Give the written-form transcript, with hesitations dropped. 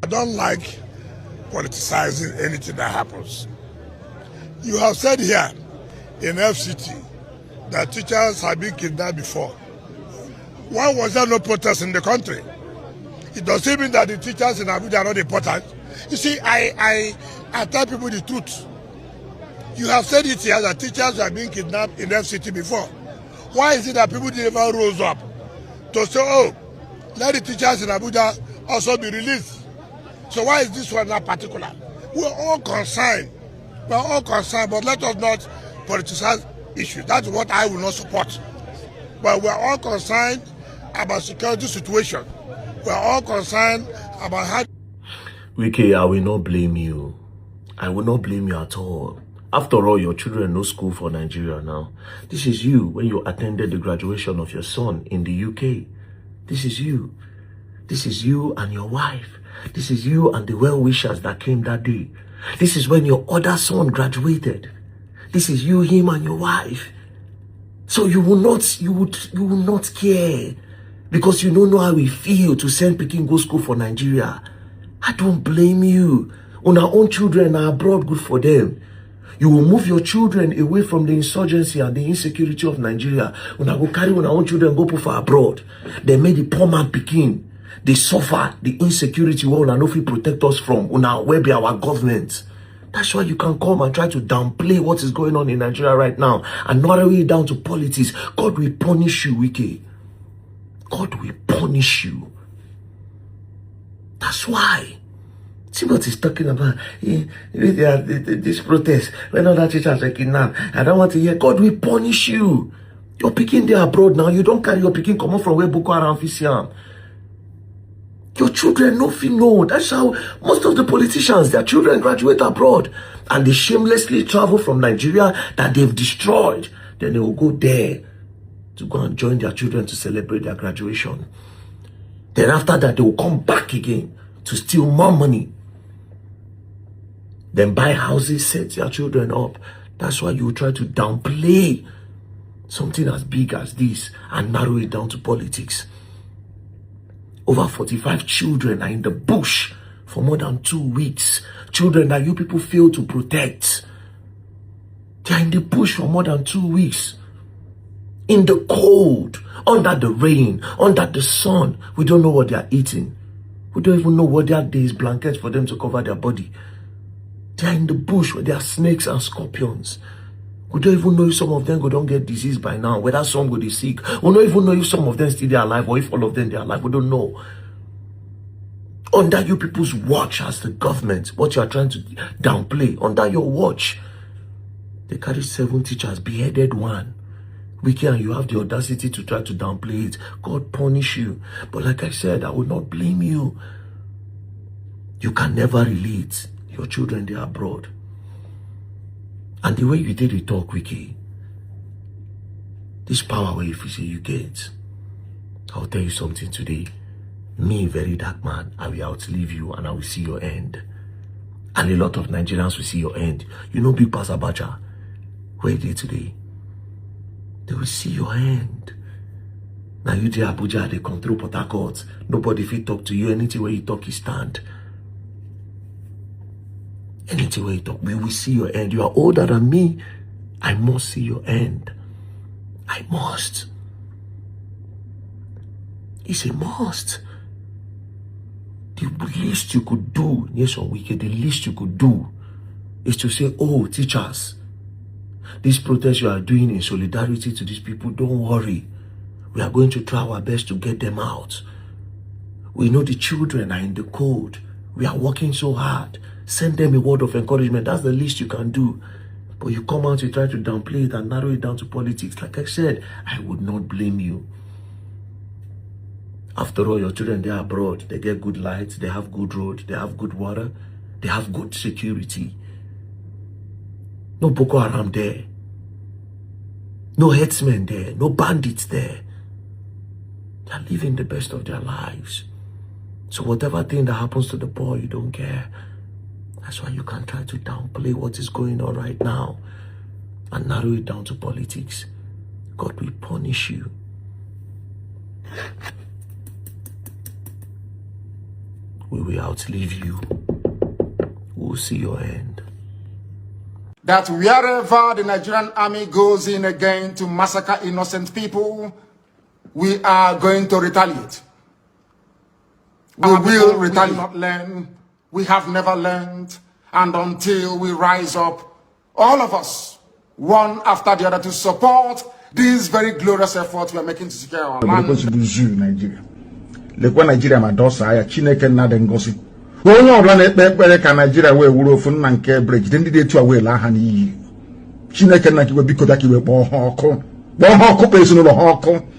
I don't like politicizing anything that happens. You have said here in FCT that teachers have been kidnapped before. Why was there no protest in the country? It doesn't mean that the teachers in Abuja are not important. You see, I tell people the truth. You have said it here that teachers have been kidnapped in FCT before. Why is it that people never rose up to say, oh, let the teachers in Abuja also be released? So why is this one not particular? We're all concerned. We're all concerned, but let us not politicize issues. That's what I will not support. But we're all concerned about security situation. We're all concerned about how... Wike, I will not blame you. I will not blame you at all. After all, your children no school for Nigeria now. This is you when you attended the graduation of your son in the UK. This is you. This is you and your wife. This is you and the well-wishers that came that day. This is when your other son graduated. This is you, him, and your wife. So you will not care because you don't know how we feel to send Peking go school for Nigeria. I don't blame you. On our own children are abroad, good for them. You will move your children away from the insurgency and the insecurity of Nigeria. When I go carry on our own children go put for abroad, they made the poor man Peking. They suffer the insecurity where una no fit protect us from. Una where be our government. That's why you can come and try to downplay what is going on in Nigeria right now and narrow it down to politics. God will punish you, Wike. God will punish you. That's why. See what he's talking about. This protest, when other teachers are kidnapped, I don't want to hear. God will punish you. You're picking there abroad now. You don't carry your picking come up from where Boko Haram Fisiam. Your children no fit know. That's how most of the politicians, their children graduate abroad and they shamelessly travel from Nigeria that they've destroyed. Then they will go there to go and join their children to celebrate their graduation. Then after that, they will come back again to steal more money. Then buy houses, set their children up. That's why you try to downplay something as big as this and narrow it down to politics. Over 45 children are in the bush for more than 2 weeks. Children that you people fail to protect. They are in the bush for more than 2 weeks. In the cold, under the rain, under the sun. We don't know what they are eating. We don't even know what there is blankets for them to cover their body. They are in the bush where there are snakes and scorpions. We don't even know if some of them don't get disease by now, whether some go be sick. We don't even know if some of them still are alive or if all of them are alive. We don't know. Under you people's watch as the government, what you are trying to downplay, under your watch, they carry 7 teachers, beheaded 1. Wike, and you have the audacity to try to downplay it. God punish you. But like I said, I will not blame you. You can never relate. Your children, they are abroad. And the way you did it talk, Wike, this power where if you say you get, I'll tell you something today. Me, very dark man, I will outlive you and I will see your end. And a lot of Nigerians will see your end. You know Big Pass Abacha, where they today? They will see your end. Now you dey Abuja, they control Port Harcourt. Nobody fit talk to you. Anything where you talk, you stand. Anything where you talk, we will see your end. You are older than me. I must see your end. I must. It's a must. The least you could do, yes or wicked, the least you could do is to say, oh, teachers, this protest you are doing in solidarity to these people, don't worry. We are going to try our best to get them out. We know the children are in the cold. We are working so hard. Send them a word of encouragement. That's the least you can do. But you come out, you try to downplay it and narrow it down to politics. Like I said, I would not blame you. After all, your children, they are abroad. They get good lights. They have good road. They have good water. They have good security. No Boko Haram there. No headsmen there. No bandits there. They are living the best of their lives. So whatever thing that happens to the boy, you don't care. That's why you can try to downplay what is going on right now and narrow it down to politics. God will punish you. we will outlive you. We'll see your end. That wherever the Nigerian army goes in again to massacre innocent people, we are going to retaliate. We will retaliate. We do not learn. We have never learned. And until we rise up, all of us, one after the other, to support this very glorious effort we are making to secure our land. Nigeria madosa Chineke nade ngosi. Onye ọbụla na-ekpe ekpere ka Nigeria wee wuru ofu nna nke bridge ndị dị etu a wee laa ha n'iyi. Chineke nna kiwe biko da kiwe kpọọ ha ọkụ. Kpọọ ha ọkụ kpee ezinụlọ ha ọkụ.